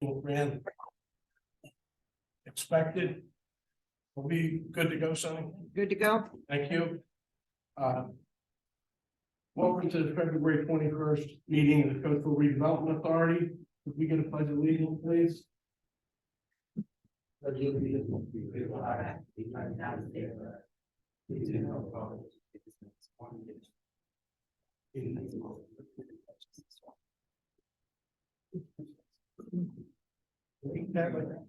Ran expected. Will be good to go, Sonny. Good to go? Thank you. Welcome to the February 21st meeting of the Coatesville Redevelopment Authority. If we get a pledge of allegiance, please.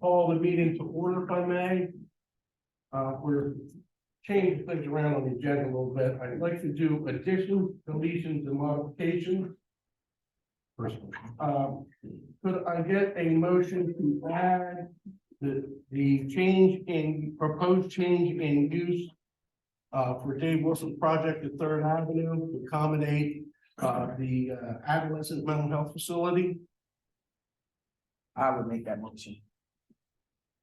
Call the meeting to order if I may. We're changing things around on the agenda a little bit. I'd like to do additions, deletions, and modifications. Could I get a motion to add the proposed change in use for Dave Wilson's project at Third Avenue to accommodate the adolescent mental health facility? I would make that motion.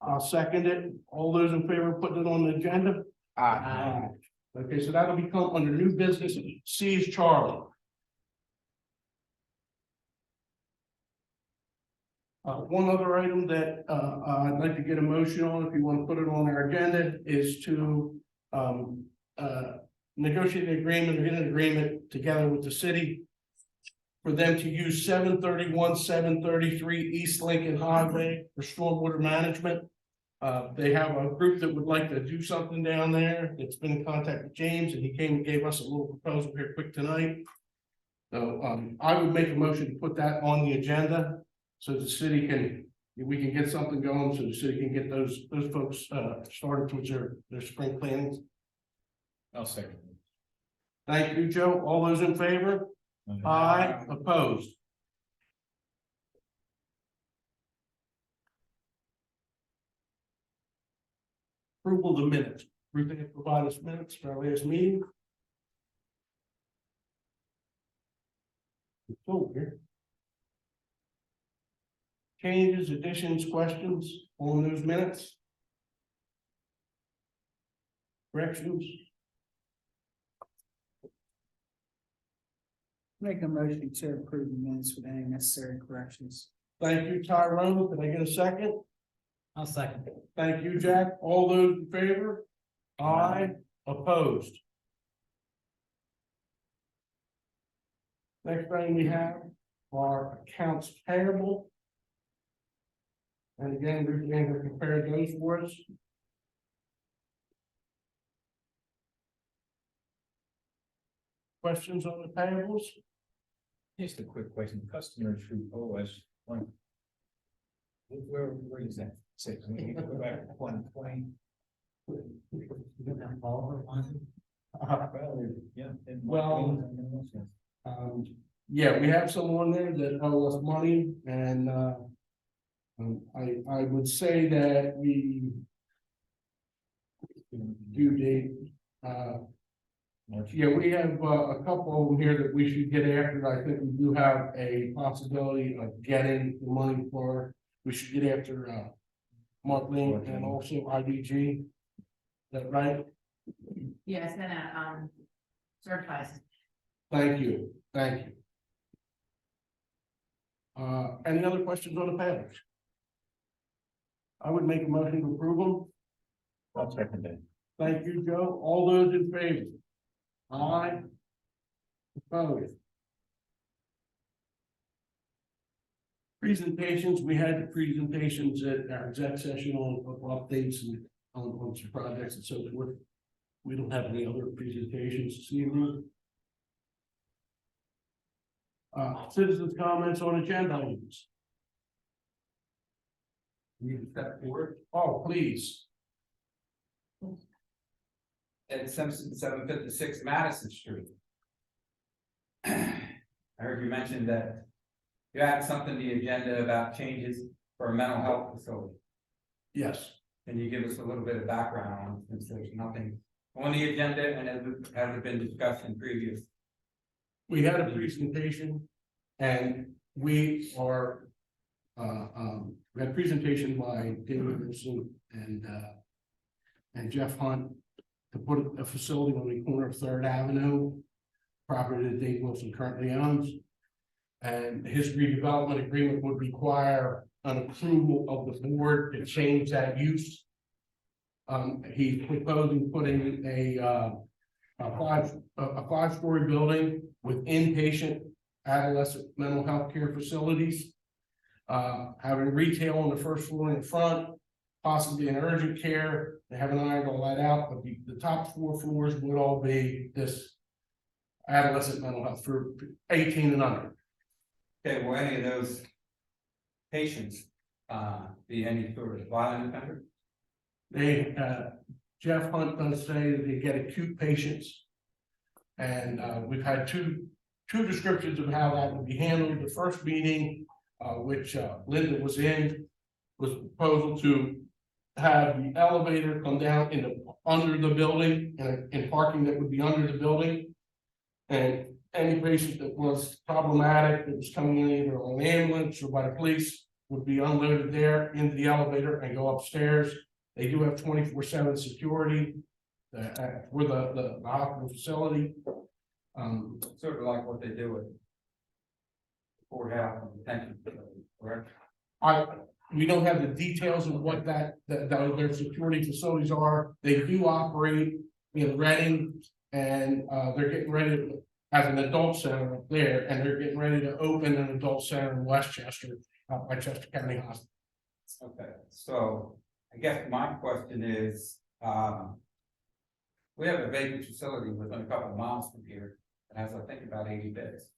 I'll second it. All those in favor of putting it on the agenda? Aye. Okay, so that'll become under new business. C is Charlie. One other item that I'd like to get a motion on, if you want to put it on our agenda, is to negotiate an agreement or get an agreement together with the city for them to use 731, 733 East Lincoln Highway for stormwater management. They have a group that would like to do something down there. It's been in contact with James, and he came and gave us a little proposal here quick tonight. So I would make a motion to put that on the agenda so the city we can get something going, so the city can get those folks started towards their spring plannings. I'll second. Thank you, Joe. All those in favor? Aye. Opposed? Approval of the minutes. Ruth, they provide us minutes for our last meeting. It's over here. Changes, additions, questions on those minutes? Corrections? Make a motion to approve the minutes with any necessary corrections. Thank you, Tyrone. Can I get a second? I'll second. Thank you, Jack. All those in favor? Aye. Opposed? Next thing we have are accounts payable. And again, we're going to compare those for us. Questions on the payables? Just a quick question, customer through OS one. Where is that? Say, I mean, you go back to 120. Yeah. Yeah, we have some on there that owe us money, and I would say that we due date. Yeah, we have a couple of them here that we should get after. I think we do have a possibility of getting the money for. We should get after Mark Lane and also IDG. Is that right? Yeah, it's gonna certify. Thank you, thank you. Any other questions on the payables? I would make a motion to approve them. I'll second that. Thank you, Joe. All those in favor? Aye. Opposed? Presentations, we had the presentations at our exec session on updates and on some projects and so forth. We don't have any other presentations this evening. Citizens' comments on agenda items. Need to step forward. Oh, please. At 756 Madison Street. I heard you mention that you had something to the agenda about changes for a mental health facility. Yes. Can you give us a little bit of background on, since there's nothing on the agenda and has it been discussed in previous? We had a presentation and we are, we had a presentation by David Wilson and Jeff Hunt to put a facility on the corner of Third Avenue, property that Dave Wilson currently owns. And his redevelopment agreement would require an approval of the board to change that use. He's proposing putting a five-story building with inpatient adolescent mental health care facilities. Having retail on the first floor in the front, possibly an urgent care. They haven't ironed all that out, but the top 4 floors would all be this adolescent mental health for 18 and under. Okay, will any of those patients, be any sort of violent offender? They, Jeff Hunt does say that they get acute patients. And, we've had two descriptions of how that would be handled. The first meeting, which Linda was in, was a proposal to have the elevator come down under the building in parking that would be under the building. And any patient that was problematic, that was coming in either on an ambulance or by the police, would be unloaded there into the elevator and go upstairs. They do have 24/7 security for the hospital facility. Sort of like what they do with courthouse and detention facility, correct? We don't have the details of what their security facilities are. They do operate in Reading, and they're getting ready to, as an adult center up there, and they're getting ready to open an adult center in Westchester, by Chester County Hospital. Okay, so I guess my question is, we have a vacant facility within a couple of miles from here that has, I think, about 80 beds.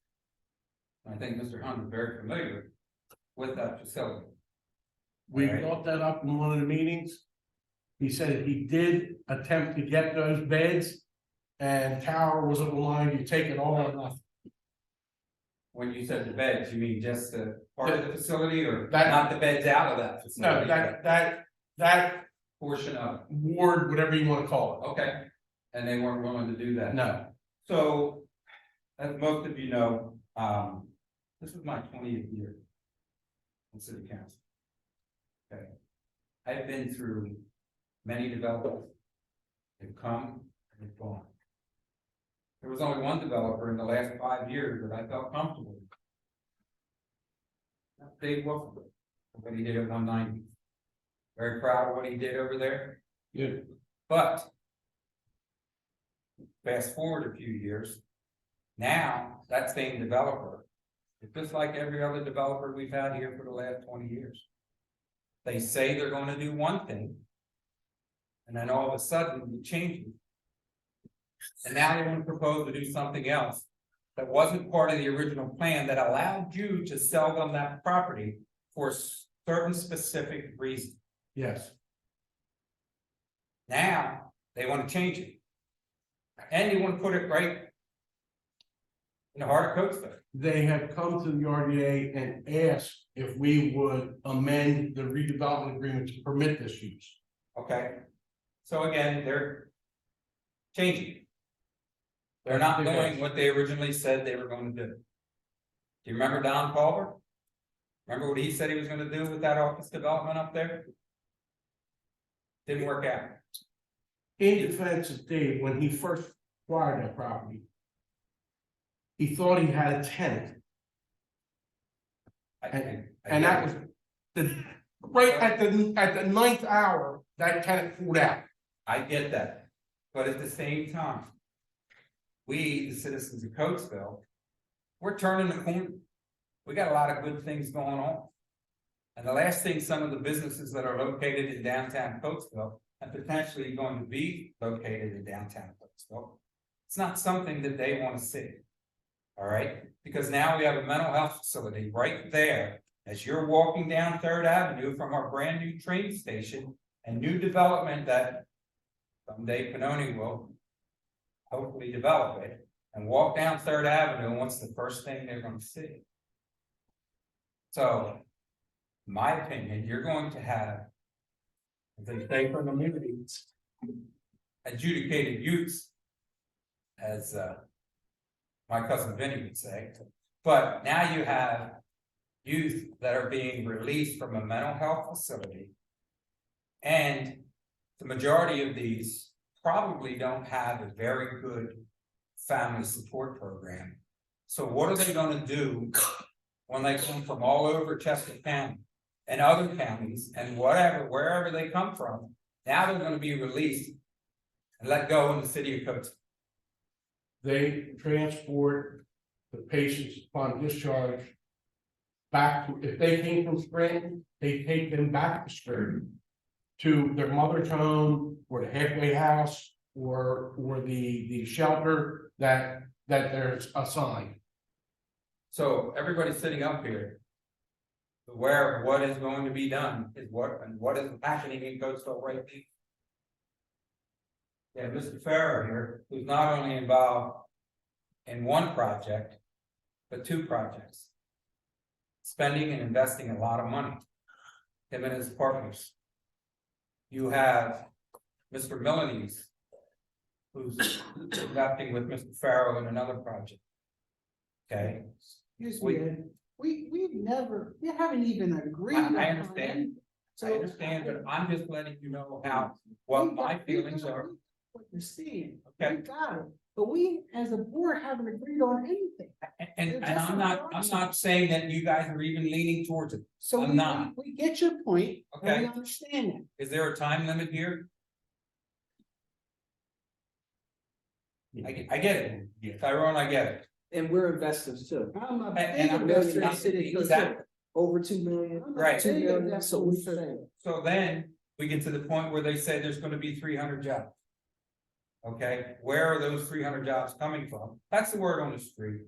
And I think Mr. Hunt is very familiar with that facility. We Right. brought that up in one of the meetings. He said he did attempt to get those beds, and Tower was of the mind, you take it all or nothing. When you said the beds, you mean just the part of the facility or That- not the beds out of that No, facility? that Portion of ward, whatever you want to call it, okay, and they weren't willing to do it, that. no. So, as most of you know, this is my 20th year in city council. Okay, I've been through many developers. They've come and they've gone. There was only one developer in the last 5 years that I felt comfortable with. That's Dave Wilson, what he did at 190. Very proud of what he did over there. Yeah. But fast forward a few years, now that same developer, it's just like every other developer we've had here for the last 20 years. They say they're going to do one thing, and then all of a sudden it changes. And now they want to propose to do something else that wasn't part of the original plan that allowed you to sell them that property for certain specific reasons. Yes. Now, they want to change it. And they want to put it right in the heart of Coatesville. They have come to the RDA and asked if we would amend the redevelopment agreement to permit this use. Okay? So again, they're changing. They're not doing what they originally said they were going to do. Do you remember Don Culver? Remember what he said he was going to do with that office development up there? Didn't work out. In defense of Dave, when he first acquired that property, he thought he had a tenant, and that was right at the ninth hour, that tenant pulled out. I get that, but at the same time, we, the citizens of Coatesville, we're turning the corner. We got a lot of good things going on. And the last thing some of the businesses that are located in downtown Coatesville and potentially going to be located in downtown Coatesville, it's not something that they want to see. All right, because now we have a mental health facility right there as you're walking down 3rd Avenue from our brand new train station and new development that someday Pannoni will hopefully develop it, and walk down 3rd Avenue, and what's the first thing they're going to see? So, in my opinion, you're going to have, as they say from the meetings, adjudicated use, as my cousin Vinny would say. But now you have youth that are being released from a mental health facility, and the majority of these probably don't have a very good family support program. So what are they going to do when they come from all over Chester County and other counties and whatever, wherever they come from, now they're gonna be released and let go in the city of Coatesville. They transport the patients upon discharge back to, if they came from Scranton, they take them back to Scranton to their mother's home or the halfway house or the shelter that they're assigned. So everybody sitting up here, aware of what is going to be done is what is happening in Coatesville right now. Yeah, Mr. Farrow here, who's not only involved in one project, but two projects. Spending and investing a lot of money, him and his partners. You have Mr. Milanese, who's investing with Mr. Farrow in another project. Okay, Excuse me, Ed. We haven't even agreed. I on understand. anything. I understand, but I'm just letting you know what my feelings are. What you're seeing. Okay. We got it, but we as a board haven't agreed on anything. And I'm not saying that you guys are even leaning towards it. So I'm not. we get your point, and Okay. we understand that. Is there a time limit here? I get it. Yeah. Tyrone, I get it. And we're investors too. I'm a And I'm big just- investor in the city. of Exactly. Coatesville. Over 2 million. I'm a Right. 2 big million, investor so in the we city. say. So then we get to the point where they say there's gonna be 300 jobs. Okay, where are those 300 jobs coming from? That's the word on the street.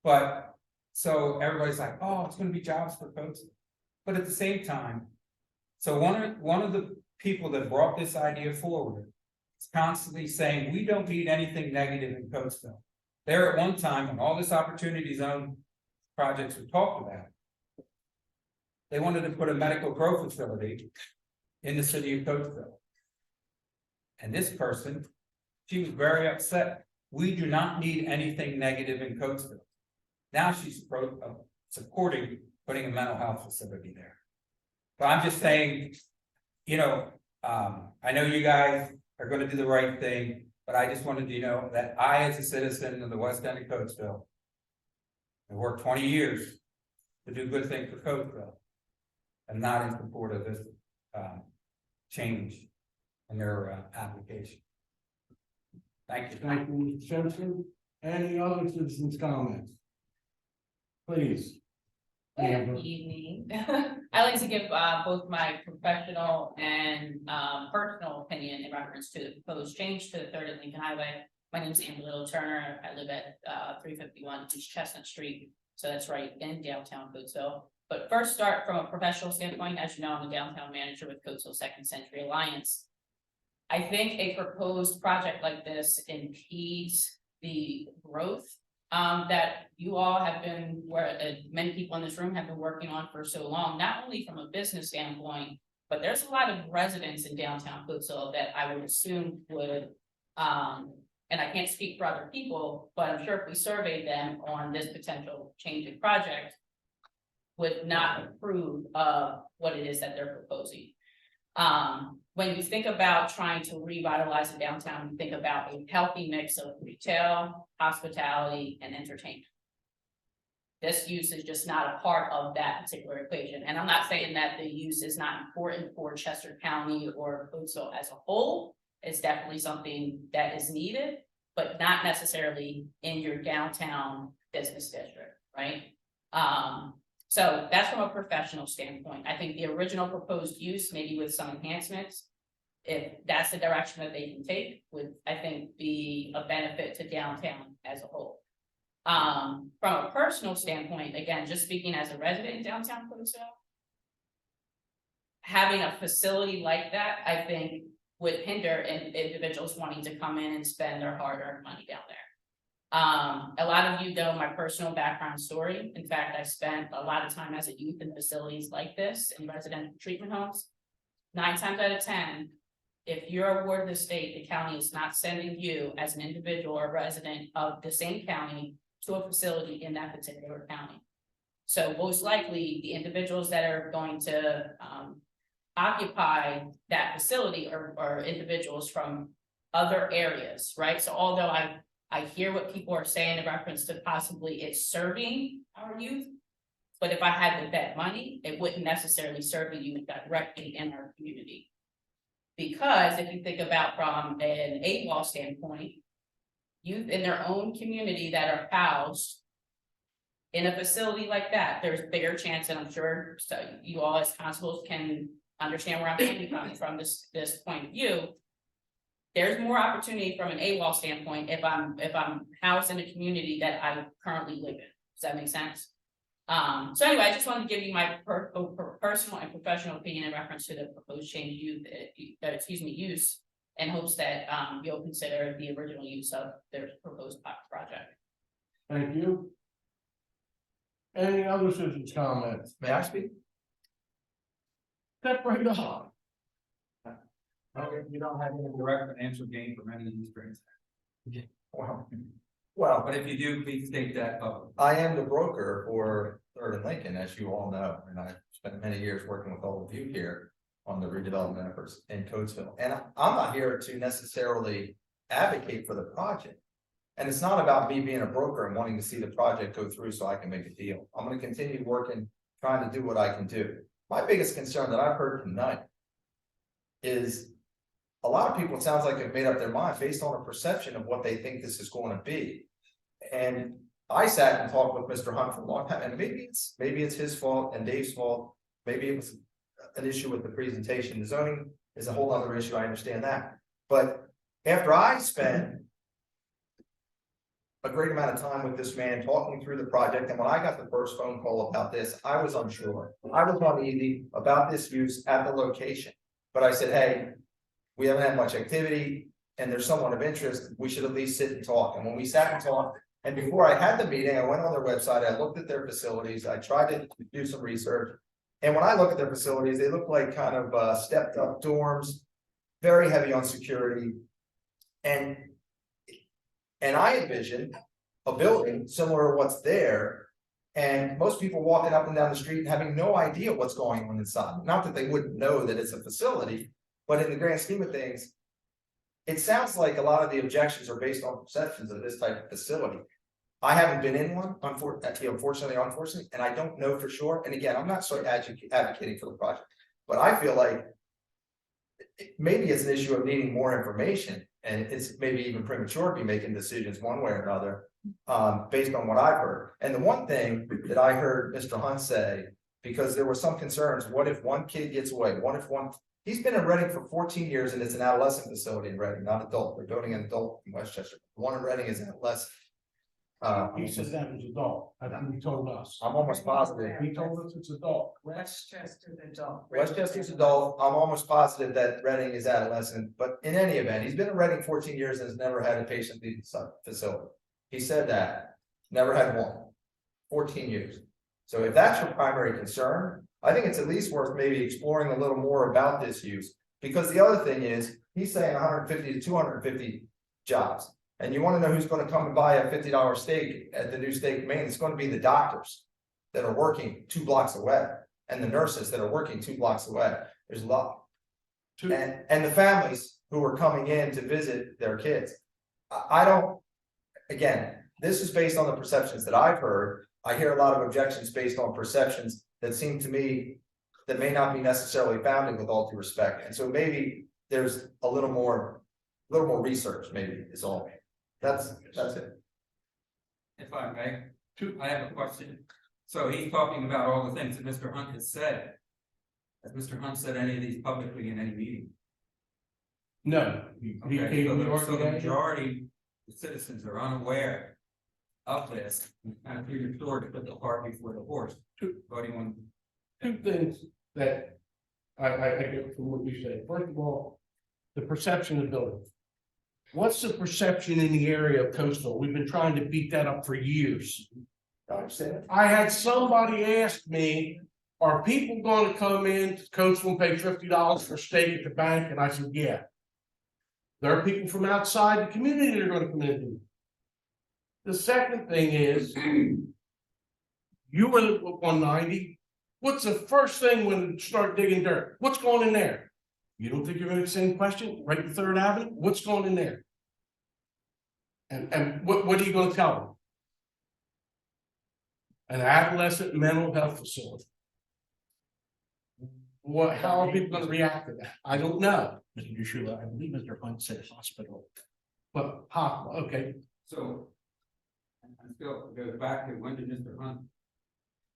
But, so everybody's like, oh, it's gonna be jobs for folks. But at the same time, so one of the people that brought this idea forward is constantly saying, we don't need anything negative in Coatesville. There at one time, when all this opportunity zone projects were talked about, they wanted to put a medical grow facility in the city of Coatesville. And this person, she was very upset. We do not need anything negative in Coatesville. Now she's supporting putting a mental health facility there. So I'm just saying, you know, I know you guys are gonna do the right thing, but I just wanted you to know that I, as a citizen of the West End of Coatesville, I worked 20 years to do good things for Coatesville. I'm not in support of this change in their application. Thank you. Thank you, Mr. Simpson. Any other citizens' comments? Please. Amber. Good evening. I like to give both my professional and personal opinion in reference to the proposed change to the 3rd Lincoln Highway. My name is Amber Little Turner. I live at 351 East Chestnut Street, so that's right in downtown Coatesville. But first, start from a professional standpoint. As you know, I'm a downtown manager with Coatesville Second Century Alliance. I think a proposed project like this impedes the growth that you all have been, where many people in this room have been working on for so long, not only from a business standpoint, but there's a lot of residents in downtown Coatesville that I would assume would, and I can't speak for other people, but I'm sure if we surveyed them on this potential change in project, would not approve of what it is that they're proposing. When you think about trying to revitalize the downtown, you think about a healthy mix of retail, hospitality, and entertainment. This use is just not a part of that particular equation. And I'm not saying that the use is not important for Chester County or Coatesville as a whole. It's definitely something that is needed, but not necessarily in your downtown business district, right? So that's from a professional standpoint. I think the original proposed use, maybe with some enhancements, if that's the direction that they can take, would, I think, be a benefit to downtown as a whole. From a personal standpoint, again, just speaking as a resident in downtown Coatesville, having a facility like that, I think, would hinder individuals wanting to come in and spend their hard-earned money down there. A lot of you know my personal background story. In fact, I spent a lot of time as a youth in facilities like this in residential treatment homes. 9 times out of 10, if you're awarded the state, the county is not sending you as an individual or resident of the same county to a facility in that particular county. So most likely, the individuals that are going to occupy that facility are individuals from other areas, right? So although I hear what people are saying in reference to possibly it serving our youth, But if I had to bet money, it wouldn't necessarily serve the youth directly in our community. Because if you think about from an AWOL standpoint, youth in their own community that are housed in a facility like that, there's bigger chance, and I'm sure so you all as constables can understand where I'm coming from this point of view. There's more opportunity from an AWOL standpoint if I'm housed in a community that I currently live in. Does that make sense? So anyway, I just wanted to give you my personal and professional opinion in reference to the proposed change use in hopes that you'll consider the original use of their proposed project. Thank you. Any other citizens' comments? May I speak? Step right up. You don't have any direct financial gain from any of these grants. Well, But if you do, please state that publicly. I am the broker for Third and Lincoln, as you all know, and I've spent many years working with all of you here on the redevelopment efforts in Coatesville. And I'm not here to necessarily advocate for the project. And it's not about me being a broker and wanting to see the project go through so I can make a deal. I'm gonna continue working, trying to do what I can do. My biggest concern that I've heard tonight is a lot of people, it sounds like, have made up their mind based on a perception of what they think this is going to be. And I sat and talked with Mr. Hunt for a long time, and maybe it's his fault and Dave's fault. Maybe it was an issue with the presentation. The zoning is a whole other issue. I understand that. But after I spent a great amount of time with this man talking through the project, and when I got the first phone call about this, I was unsure. I was uneasy about this use at the location. But I said, hey, we haven't had much activity and there's someone of interest, we should at least sit and talk. And when we sat and talked, and before I had the meeting, I went on their website, I looked at their facilities, I tried to do some research. And when I look at their facilities, they look like kind of stepped up dorms, very heavy on security. And I envisioned a building similar to what's there. And most people walking up and down the street and having no idea what's going on inside. Not that they wouldn't know that it's a facility, but in the grand scheme of things, it sounds like a lot of the objections are based on perceptions of this type of facility. I haven't been in one, unfortunately, and I don't know for sure. And again, I'm not sort of advocating for the project, but I feel like maybe it's an issue of needing more information, and it's maybe even premature to be making decisions one way or another, based on what I've heard. And the one thing that I heard Mr. Hunt say, because there were some concerns, what if one kid gets away? What if he's been in Reading for 14 years, and it's an adolescent facility in Reading, not adult. They're building an adult in Westchester. The one in Reading is adolescent. He said that was adult. I think he told us. I'm almost positive. He told us it's adult. Westchester adult. Westchester's adult. I'm almost positive that Reading is adolescent, but in any event, he's been in Reading 14 years and has never had a patient leave the facility. He said that, never had one, 14 years. So if that's your primary concern, I think it's at least worth maybe exploring a little more about this use. Because the other thing is, he's saying 150 to 250 jobs. And you want to know who's going to come and buy a $50 steak at the new steak main? It's going to be the doctors that are working 2 blocks away, and the nurses that are working 2 blocks away. There's a lot. And the families who are coming in to visit their kids. I don't, again, this is based on the perceptions that I've heard. I hear a lot of objections based on perceptions that seem to me that may not be necessarily founded, with all due respect. And so maybe there's a little more research, maybe is all. That's it. If I may, I have a question. So he's talking about all the things that Mr. Hunt has said. Has Mr. Hunt said any of these publicly in any meeting? No. Okay, so the majority of citizens are unaware of this, and I'm pretty sure to put the cart before the horse. Voting Two things that I get from what you said. First of all, the perception of the building. What's the perception in the area of Coastal? We've been trying to beat that up for years. I had somebody ask me, are people going to come in to Coastal and pay $50 for steak at the bank? And I said, yeah. There are people from outside the community that are going to come in and do it. The second thing is, you were at 190. What's the first thing when you start digging dirt? What's going in there? You don't think you're going to get the same question? Right to 3rd Avenue? What's going in there? And what are you going to tell an adolescent mental health facility. How are people gonna react to that? I don't know, Mr. Yeshua, I believe Mr. Hunt said hospital. But hospital, okay, So. And still, it goes back to when did Mr. Hunt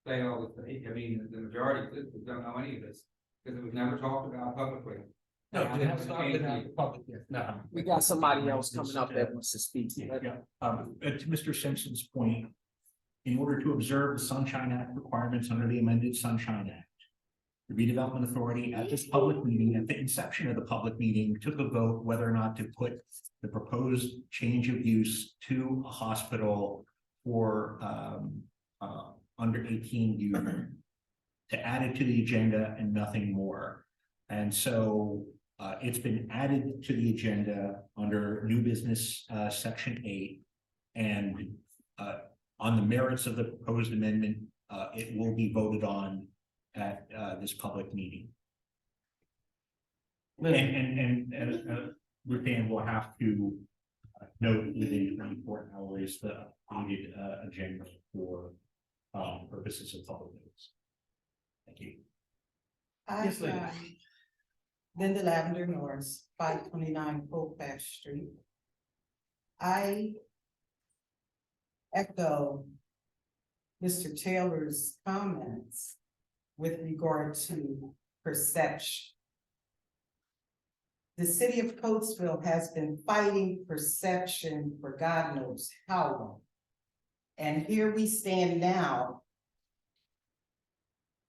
say all this, I mean, the majority of citizens don't know any of this, because it was never talked about publicly. no, And it has it not came been to out you. in public yet, no. We got somebody else coming up that wants to speak. Yeah, to Mr. Simpson's point, in order to observe the Sunshine Act requirements under the amended Sunshine Act, the redevelopment authority at this public meeting, at the inception of the public meeting, took a vote whether or not to put the proposed change of use to a hospital for under 18 youth to add it to the agenda and nothing more. And so it's been added to the agenda under new business section 8. And on the merits of the proposed amendment, it will be voted on at this public meeting. And Ruth Ann will have to note within 24 hours the updated agenda for purposes of public notice. Thank you. Yes, lady. Linda Lavender Norris, 529 Coatesville Street. I echo Mr. Taylor's comments with regard to perception. The city of Coatesville has been fighting perception for God knows how long. And here we stand now,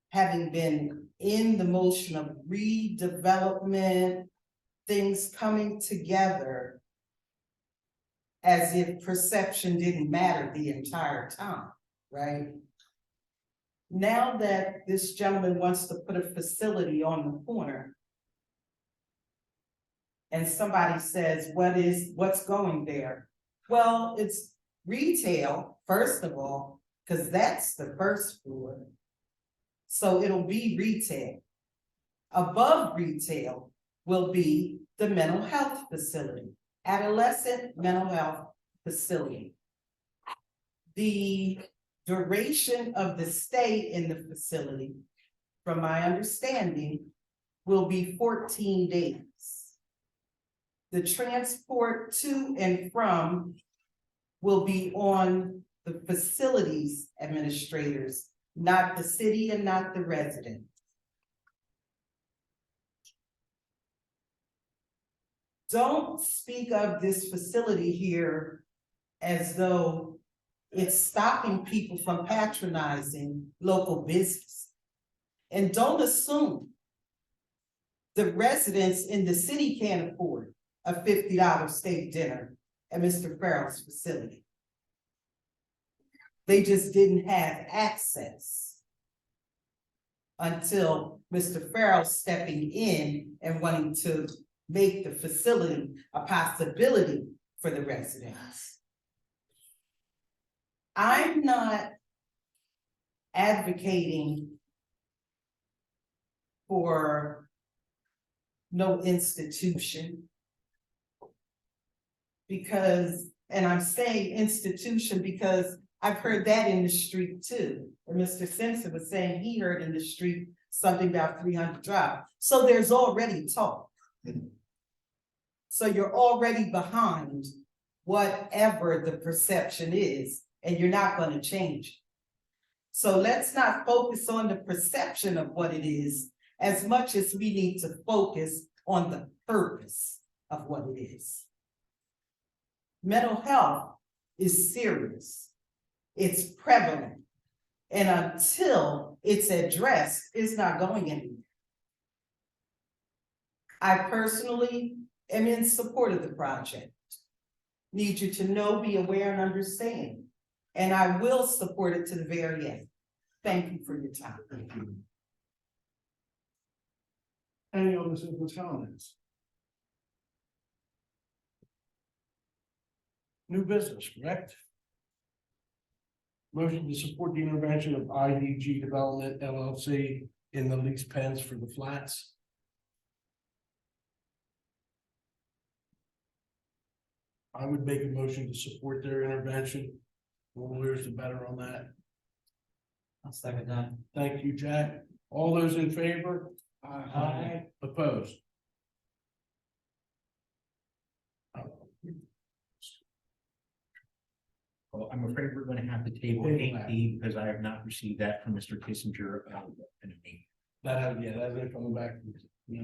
having been in the motion of redevelopment, things coming together as if perception didn't matter the entire time, right? Now that this gentleman wants to put a facility on the corner, and somebody says, what's going there? Well, it's retail, first of all, because that's the first floor. So it'll be retail. Above retail will be the mental health facility, adolescent mental health facility. The duration of the stay in the facility, from my understanding, will be 14 days. The transport to and from will be on the facilities administrators, not the city and not the resident. Don't speak of this facility here as though it's stopping people from patronizing local business. And don't assume the residents in the city can't afford a $50 steak dinner at Mr. Farrell's facility. They just didn't have access until Mr. Farrell stepping in and wanting to make the facility a possibility for the residents. I'm not advocating for no institution. Because, and I'm saying institution because I've heard that in the street too. And Mr. Simpson was saying he heard in the street something about 300 Drive. So there's already talk. So you're already behind whatever the perception is, and you're not going to change it. So let's not focus on the perception of what it is as much as we need to focus on the purpose of what it is. Mental health is serious. It's prevalent. And until it's addressed, it's not going anywhere. I personally am in support of the project. Need you to know, be aware, and understand. And I will support it to the very end. Thank you for your time. Thank you. Any other citizens' comments? New business, correct? Motion to support the intervention of IDG Development LLC in the lease pens for the flats. I would make a motion to support their intervention. The more lawyers, the better on that. I'll second that. Thank you, Jack. All those in favor? Aye. Opposed? Well, I'm afraid we're gonna have to table Table that. 8D because I have not received that from Mr. Kissinger about an meeting. That hasn't come back from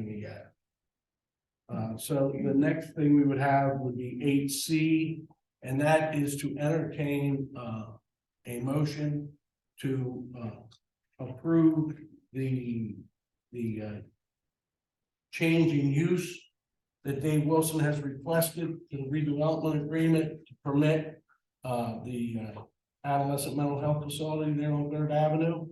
me yet. So the next thing we would have would be 8C, and that is to entertain, a motion to, approve the, change in use that Dave Wilson has requested to the redevelopment agreement to permit, the, adolescent mental health facility there on Third Avenue.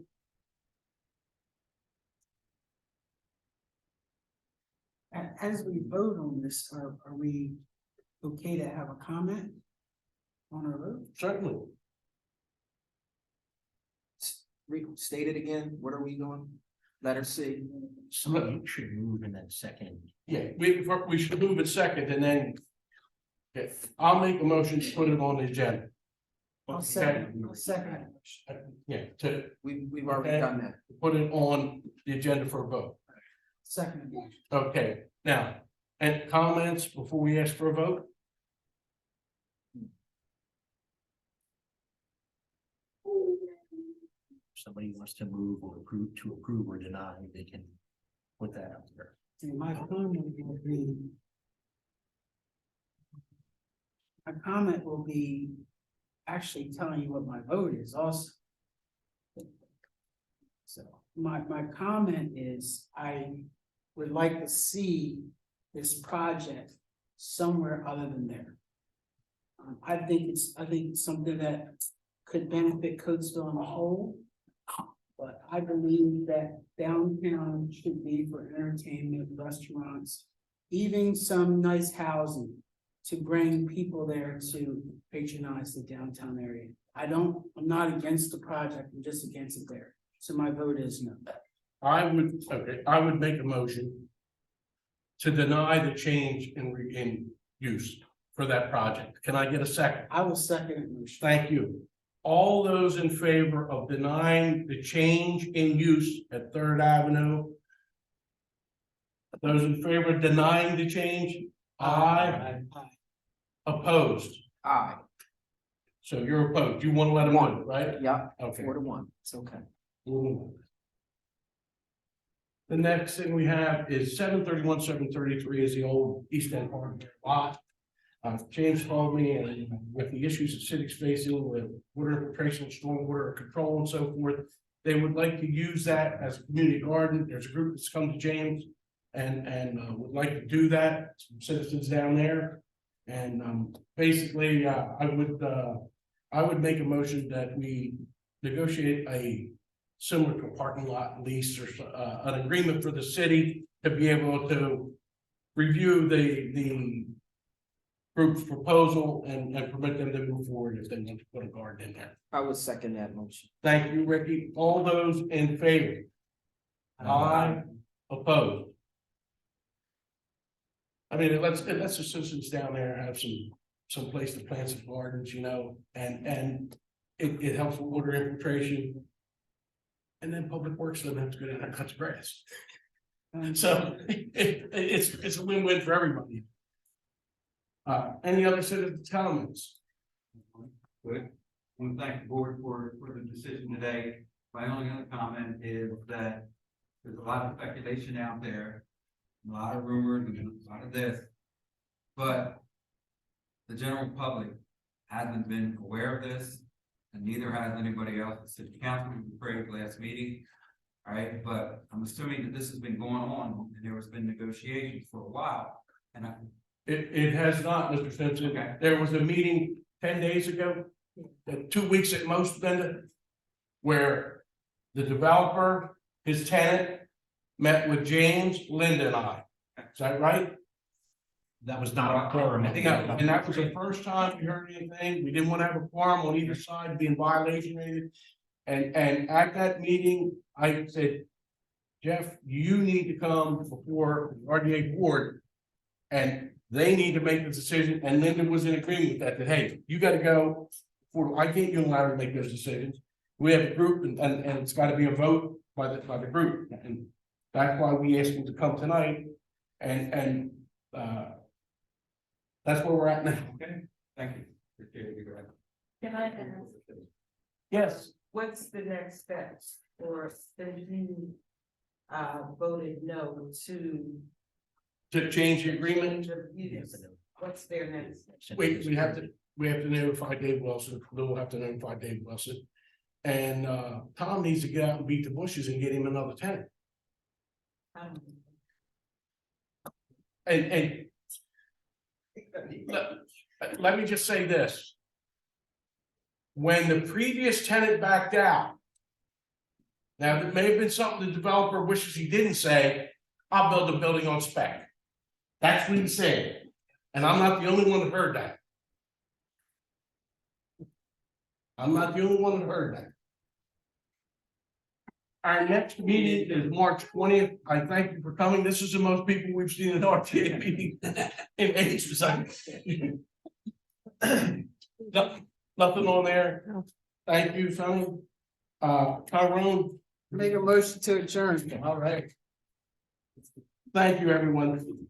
As we vote on this, are we okay to have a comment on our vote? Certainly. Restate it again, what are we doing? Letter C. Somebody should move in that second. Yeah, we should move it second and then. Okay, I'll make a motion to put it on the agenda. I'll Okay, second. Yeah, to We've already Okay. done that. put it on the agenda for a vote. Second. Okay, now, and comments before we ask for a vote? If somebody wants to move or approve or deny, they can put that out there. And my comment will be. My comment will be actually telling you what my vote is also. So my comment is I would like to see this project somewhere other than there. I think it's something that could benefit Coatesville in a whole. But I believe that downtown should be for entertainment, restaurants, even some nice housing. To bring people there to patronize the downtown area. I'm not against the project, I'm just against it there. So my vote is no. I would make a motion. To deny the change in use for that project. Can I get a second? I will second it, motion. Thank you. All those in favor of denying the change in use at Third Avenue? Those in favor of denying the change? Aye. Opposed? Aye, So you're opposed. You want to let them know, right? yeah, Okay. 4-1, it's okay. The next thing we have is 731, 733 is the old East End Hardware lot. James called me and with the issues the city's facing with water infiltration, stormwater control and so forth. They would like to use that as a community garden. There's a group that's come to James and would like to do that, some citizens down there. And basically, I would make a motion that we negotiate a similar to a parking lot lease or an agreement for the city to be able to review the group's proposal and permit them to move forward if they want to put a garden in there. I would second that motion. Thank you, Ricky. All those in favor? Aye. Opposed? I mean, it lets the citizens down there have some place to plant some gardens, you know, and it helps with water infiltration. And then Public Works doesn't have to go down there and cut the grass. So it's a win-win for everybody. Any other citizens' comments? Good. I want to thank the board for the decision today. My only other comment is that there's a lot of speculation out there, a lot of rumors and a lot of this. But the general public hasn't been aware of this, and neither has anybody else. The city council was afraid last meeting. All right, but I'm assuming that this has been going on and there has been negotiations for a while. And It has not, Mr. Simpson. Okay. There was a meeting 10 days ago, 2 weeks at most, then, where the developer, his tenant, met with James, Linda, and I. Is that right? That was not a quorum. And that was the first time we heard anything. We didn't want to have a quorum on either side, be in violation of anything. And at that meeting, I said, Jeff, you need to come before the RDA board. And they need to make the decision, and Linda was in agreement with that, hey, you gotta go, I can't unilaterally make those decisions. We have a group and it's gotta be a vote by the group, and that's why we asked him to come tonight, and that's where we're at now. Okay, thank you. Appreciate you, Greg. Can I ask, Yes, what's the next steps for if you voted no to to change the agreement, change of use? What's their next step? we have to notify Dave Wilson, we'll have to notify Dave Wilson. And Tom needs to get out and beat the bushes and get him another tenant. And let me just say this. When the previous tenant backed out. Now, there may have been something the developer wishes he didn't say, I'll build a building on spec. That's what he said, and I'm not the only one that heard that. I'm not the only one that heard that. Our next meeting is March 20th. I thank you for coming. This is the most people we've seen in an RTA meeting in ages. Nothing on there. Thank you, Sonny. Tyrone. Make a motion to adjourn. All right. Thank you, everyone.